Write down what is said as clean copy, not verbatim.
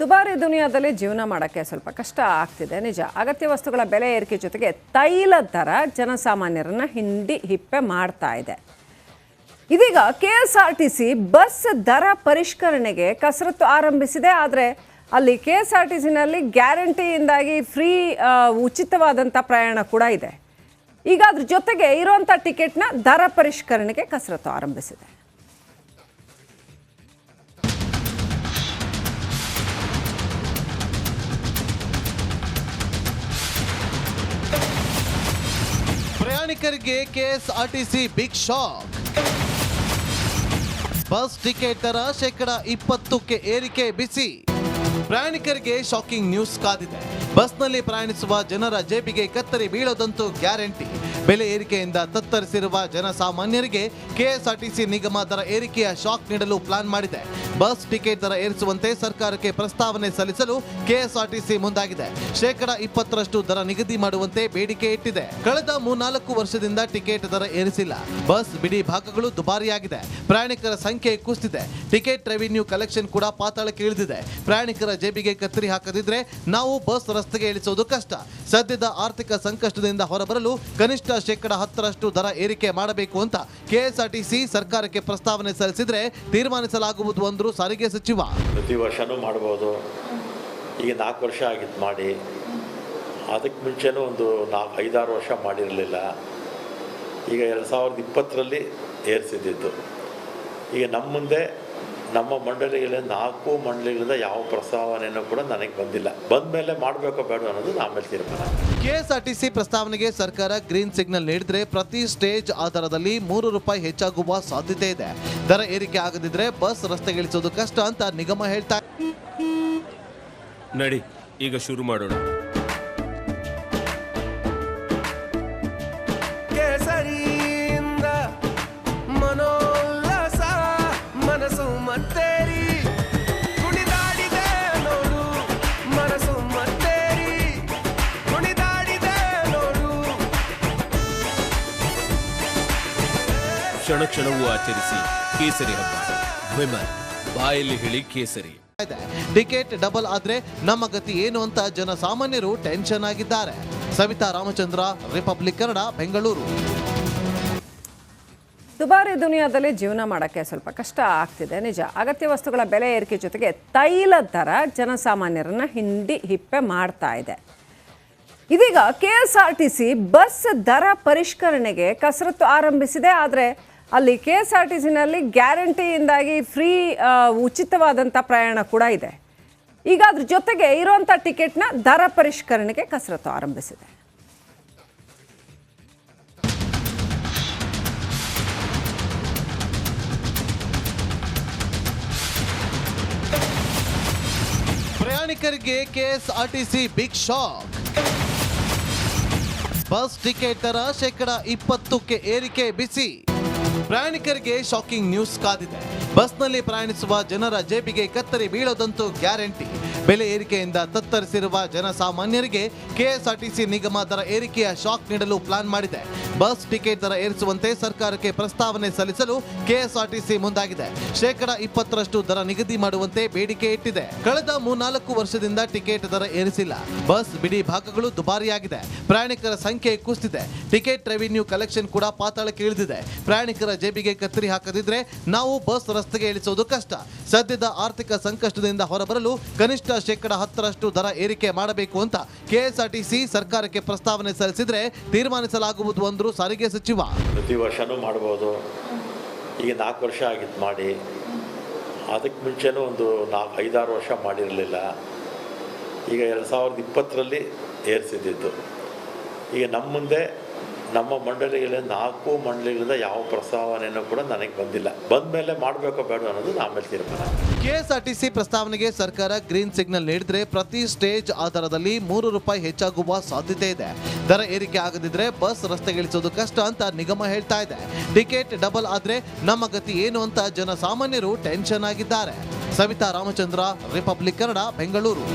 ದುಬಾರಿ ದುನಿಯಾದಲ್ಲಿ ಜೀವನ ಮಾಡೋಕ್ಕೆ ಸ್ವಲ್ಪ ಕಷ್ಟ ಆಗ್ತಿದೆ ನಿಜ. ಅಗತ್ಯ ವಸ್ತುಗಳ ಬೆಲೆ ಏರಿಕೆ ಜೊತೆಗೆ ತೈಲ ದರ ಜನಸಾಮಾನ್ಯರನ್ನ ಹಿಪ್ಪೆ ಮಾಡ್ತಾ ಇದೆ. ಇದೀಗ KSRTC ಬಸ್ ದರ ಪರಿಷ್ಕರಣೆಗೆ ಕಸರತ್ತು ಆರಂಭಿಸಿದೆ. ಆದರೆ ಅಲ್ಲಿ KSRTCನಲ್ಲಿ ಗ್ಯಾರಂಟಿಯಿಂದಾಗಿ ಫ್ರೀ ಉಚಿತವಾದಂಥ ಪ್ರಯಾಣ ಕೂಡ ಇದೆ. ಈಗ ಅದ್ರ ಜೊತೆಗೆ ಇರುವಂಥ ಟಿಕೆಟ್ನ ದರ ಪರಿಷ್ಕರಣೆಗೆ ಕಸರತ್ತು ಆರಂಭಿಸಿದೆ. ಪ್ರಯಾಣಿಕರಿಗೆ KSRTC big shock. Bus ticket ದರ 20% ಏರಿಕೆ ಬಿಸಿ. ಪ್ರಯಾಣಿಕರಿಗೆ ಶಾಕಿಂಗ್ ನ್ಯೂಸ್ ಕಾದಿದೆ. ಬಸ್ನಲ್ಲಿ ಪ್ರಯಾಣಿಸುವ ಜನರ ಜೇಬಿಗೆ ಕತ್ತರಿ ಬೀಳೋದಂತೂ ಗ್ಯಾರಂಟಿ. ಬೆಲೆ ಏರಿಕೆಯಿಂದ ತತ್ತರಿಸಿರುವ ಜನಸಾಮಾನ್ಯರಿಗೆ KSRTC ನಿಗಮ ದರ ಏರಿಕೆಯ ಶಾಕ್ ನೀಡಲು ಪ್ಲಾನ್ ಮಾಡಿದೆ. ಬಸ್ ಟಿಕೆಟ್ ದರ ಏರಿಸುವಂತೆ ಸರ್ಕಾರಕ್ಕೆ ಪ್ರಸ್ತಾವನೆ ಸಲ್ಲಿಸಲು KSRTC ಮುಂದಾಗಿದೆ. 20% ದರ ನಿಗದಿ ಮಾಡುವಂತೆ ಬೇಡಿಕೆ ಇಟ್ಟಿದೆ. ಕಳೆದ 3-4 ವರ್ಷದಿಂದ ಟಿಕೆಟ್ ದರ ಏರಿಸಿಲ್ಲ. ಬಸ್ ಬಿಡಿ ಭಾಗಗಳು ದುಬಾರಿಯಾಗಿದೆ. ಪ್ರಯಾಣಿಕರ ಸಂಖ್ಯೆ ಕುಸಿದಿದೆ. ಟಿಕೆಟ್ ರೆವಿನ್ಯೂ ಕಲೆಕ್ಷನ್ ಕೂಡ ಪಾತಾಳಕ್ಕೆ ಇಳಿದಿದೆ. ಪ್ರಯಾಣಿಕರ ಜೇಬಿಗೆ ಕತ್ತರಿ ಹಾಕದಿದ್ರೆ ನಾವು ಬಸ್ ರಸ್ತೆಗೆ ಇಳಿಸೋದು ಕಷ್ಟ. ಸದ್ಯದ ಆರ್ಥಿಕ ಸಂಕಷ್ಟದಿಂದ ಹೊರಬರಲು ಕನಿಷ್ಠ 10% ದರ ಏರಿಕೆ ಮಾಡಬೇಕು ಅಂತ KSRTC ಸರ್ಕಾರಕ್ಕೆ ಪ್ರಸ್ತಾವನೆ ಸಲ್ಲಿಸಿದ್ರೆ ತೀರ್ಮಾನಿಸಲಾಗುವುದು ಅಂದ್ರು ಸಾರಿಗೆ ಸಚಿವ. ಪ್ರತಿ ವರ್ಷನೂ ಮಾಡಬಹುದು. ಈಗ 4 ವರ್ಷ ಆಗಿತ್ತು ಮಾಡಿ. ಅದಕ್ಕೆ ಮುಂಚೆನೂ ಒಂದು 4-5-6 ವರ್ಷ ಮಾಡಿರಲಿಲ್ಲ. ಈಗ 2020ರಲ್ಲಿ ಏರಿಸಿದ್ದು. ಈಗ ನಮ್ಮ ಮುಂದೆ ನಮ್ಮ ಮಂಡಳಿಗಳಿಂದ 4 ಮಂಡಳಿಗಳಿಂದ ಯಾವ ಪ್ರಸ್ತಾವನೆಯೂ ಕೂಡ ನನಗೆ ಬಂದಿಲ್ಲ. ಬಂದ ಮೇಲೆ ಮಾಡಬೇಕೋ ಬೇಡ ಅನ್ನೋದು ಆಮೇಲೆ ತೀರ್ಮಾನ. KSRTC ಪ್ರಸ್ತಾವನೆಗೆ ಸರ್ಕಾರ ಗ್ರೀನ್ ಸಿಗ್ನಲ್ ನೀಡಿದ್ರೆ ಪ್ರತಿ ಸ್ಟೇಜ್ ಆಧಾರದಲ್ಲಿ ₹3 ಹೆಚ್ಚಾಗುವ ಸಾಧ್ಯತೆ ಇದೆ. ದರ ಏರಿಕೆ ಆಗದಿದ್ರೆ ಬಸ್ ರಸ್ತೆಗಿಳಿಸೋದು ಕಷ್ಟ ಅಂತ ನಿಗಮ ಹೇಳ್ತಾ. ನಡಿ ಈಗ ಶುರು ಮಾಡೋಣ. ಕ್ಷಣ ಕ್ಷಣವೂ ಆಚರಿಸಿ ಕೇಸರಿ ಹಬ್ಬ. ವಿಮಲ್ ಬಾಯಲ್ಲಿ ಹೇಳಿ ಕೇಸರಿ. ಟಿಕೆಟ್ ಡಬಲ್ ಆದ್ರೆ ನಮ್ಮ ಗತಿ ಏನು ಅಂತ ಜನಸಾಮಾನ್ಯರು ಟೆನ್ಷನ್ ಆಗಿದ್ದಾರೆ. ಸವಿತಾ ರಾಮಚಂದ್ರ, ರಿಪಬ್ಲಿಕ್ ಕನ್ನಡ, ಬೆಂಗಳೂರು. ದುಬಾರಿ ದುನಿಯಾದಲ್ಲಿ ಜೀವನ ಮಾಡೋಕ್ಕೆ ಸ್ವಲ್ಪ ಕಷ್ಟ ಆಗ್ತಿದೆ ನಿಜ. ಅಗತ್ಯ ವಸ್ತುಗಳ ಬೆಲೆ ಏರಿಕೆ ಜೊತೆಗೆ ತೈಲ ದರ ಜನಸಾಮಾನ್ಯರನ್ನ ಹಿಪ್ಪೆ ಮಾಡ್ತಾ ಇದೆ. ಇದೀಗ KSRTC ಬಸ್ ದರ ಪರಿಷ್ಕರಣೆಗೆ ಕಸರತ್ತು ಆರಂಭಿಸಿದೆ. ಆದರೆ ಅಲ್ಲಿ KSRTCನಲ್ಲಿ ಗ್ಯಾರಂಟಿಯಿಂದಾಗಿ ಫ್ರೀ ಉಚಿತವಾದಂಥ ಪ್ರಯಾಣ ಕೂಡ ಇದೆ. ಈಗ ಅದ್ರ ಜೊತೆಗೆ ಇರುವಂಥ ಟಿಕೆಟ್ನ ದರ ಪರಿಷ್ಕರಣೆಗೆ ಕಸರತ್ತು ಆರಂಭಿಸಿದೆ. ಪ್ರಯಾಣಿಕರಿಗೆ KSRTC big shock. Bus ticket ದರ 20% ಏರಿಕೆ ಬಿಸಿ. ಪ್ರಯಾಣಿಕರಿಗೆ ಶಾಕಿಂಗ್ ನ್ಯೂಸ್ ಕಾದಿದೆ. ಬಸ್ನಲ್ಲಿ ಪ್ರಯಾಣಿಸುವ ಜನರ ಜೇಬಿಗೆ ಕತ್ತರಿ ಬೀಳೋದಂತೂ ಗ್ಯಾರಂಟಿ. ಬೆಲೆ ಏರಿಕೆಯಿಂದ ತತ್ತರಿಸಿರುವ ಜನಸಾಮಾನ್ಯರಿಗೆ KSRTC ನಿಗಮ ದರ ಏರಿಕೆಯ ಶಾಕ್ ನೀಡಲು ಪ್ಲಾನ್ ಮಾಡಿದೆ. ಬಸ್ ಟಿಕೆಟ್ ದರ ಏರಿಸುವಂತೆ ಸರ್ಕಾರಕ್ಕೆ ಪ್ರಸ್ತಾವನೆ ಸಲ್ಲಿಸಲು KSRTC ಮುಂದಾಗಿದೆ. 20% ದರ ನಿಗದಿ ಮಾಡುವಂತೆ ಬೇಡಿಕೆ ಇಟ್ಟಿದೆ. ಕಳೆದ 3-4 ವರ್ಷದಿಂದ ಟಿಕೆಟ್ ದರ ಏರಿಸಿಲ್ಲ. ಬಸ್ ಬಿಡಿ ಭಾಗಗಳು ದುಬಾರಿಯಾಗಿದೆ. ಪ್ರಯಾಣಿಕರ ಸಂಖ್ಯೆ ಕುಸಿದಿದೆ. ಟಿಕೆಟ್ ರೆವಿನ್ಯೂ ಕಲೆಕ್ಷನ್ ಕೂಡ ಪಾತಾಳಕ್ಕೆ ಇಳಿದಿದೆ. ಪ್ರಯಾಣಿಕರ ಜೇಬಿಗೆ ಕತ್ತರಿ ಹಾಕದಿದ್ರೆ ನಾವು ಬಸ್ ರಸ್ತೆಗೆ ಇಳಿಸೋದು ಕಷ್ಟ. ಸದ್ಯದ ಆರ್ಥಿಕ ಸಂಕಷ್ಟದಿಂದ ಹೊರಬರಲು ಕನಿಷ್ಠ 10% ದರ ಏರಿಕೆ ಮಾಡಬೇಕು ಅಂತ KSRTC ಸರ್ಕಾರಕ್ಕೆ ಪ್ರಸ್ತಾವನೆ ಸಲ್ಲಿಸಿದ್ರೆ ತೀರ್ಮಾನಿಸಲಾಗುವುದು ಅಂದ್ರು ಸಾರಿಗೆ ಸಚಿವ. ಪ್ರತಿ ವರ್ಷನೂ ಮಾಡಬಹುದು. ಈಗ 4 ವರ್ಷ ಆಗಿತ್ತು ಮಾಡಿ. ಅದಕ್ಕೆ ಮುಂಚೆನೂ ಒಂದು 4-5-6 ವರ್ಷ ಮಾಡಿರಲಿಲ್ಲ. ಈಗ 2020ರಲ್ಲಿ ಏರಿಸಿದ್ದು. ಈಗ ನಮ್ಮ ಮುಂದೆ ನಮ್ಮ ಮಂಡಳಿಗಳಿಂದ 4 ಮಂಡಳಿಗಳಿಂದ ಯಾವ ಪ್ರಸ್ತಾವನೆಯೂ ಕೂಡ ನನಗೆ ಬಂದಿಲ್ಲ. ಬಂದ ಮೇಲೆ ಮಾಡಬೇಕೋ ಬೇಡ ಅನ್ನೋದು ಆಮೇಲೆ ತೀರ್ಮಾನ. KSRTC ಪ್ರಸ್ತಾವನೆಗೆ ಸರ್ಕಾರ ಗ್ರೀನ್ ಸಿಗ್ನಲ್ ನೀಡಿದ್ರೆ ಪ್ರತಿ ಸ್ಟೇಜ್ ಆಧಾರದಲ್ಲಿ ₹3 ಹೆಚ್ಚಾಗುವ ಸಾಧ್ಯತೆ ಇದೆ. ದರ ಏರಿಕೆ ಆಗದಿದ್ರೆ ಬಸ್ ರಸ್ತೆಗಿಳಿಸೋದು ಕಷ್ಟ ಅಂತ ನಿಗಮ ಹೇಳ್ತಾ ಇದೆ. ಟಿಕೆಟ್ ಡಬಲ್ ಆದ್ರೆ ನಮ್ಮ ಗತಿ ಏನು ಅಂತ ಜನಸಾಮಾನ್ಯರು ಟೆನ್ಷನ್ ಆಗಿದ್ದಾರೆ. ಸವಿತಾ ರಾಮಚಂದ್ರ, ರಿಪಬ್ಲಿಕ್ ಕನ್ನಡ, ಬೆಂಗಳೂರು.